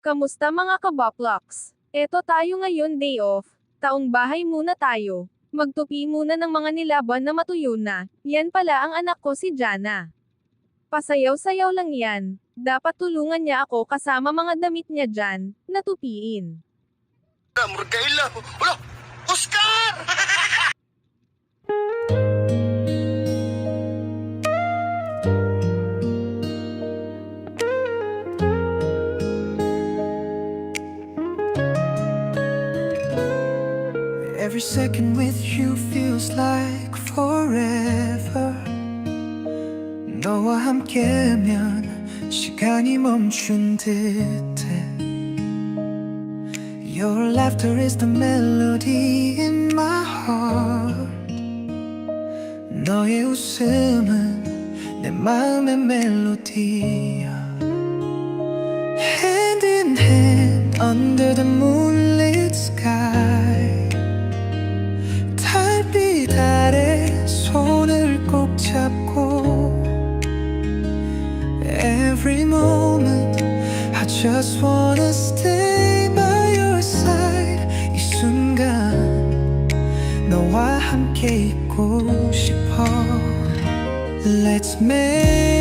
Kamusta mga kabaploks? Eto tayo ngayon day off, taong bahay muna tayo. Magtupi muna ng mga nilaban na matuyo na, yan pala ang anak ko si Jana. Pasayaw-sayaw lang yan, dapat tulungan niya ako kasama mga damit niya dyan, natupiin. Murkaila! Wala! Oscar! Every second with you feels like forever. 너와 함께면 시간이 멈춘 듯해. Your laughter is the melody in my heart. 너의 웃음은 내 마음의 멜로디야. Hand in hand under the moonlit sky. 달빛 아래 손을 꼭 잡고 Every moment I just wanna stay by your side. 이 순간 너와 함께 있고 싶어. Let's make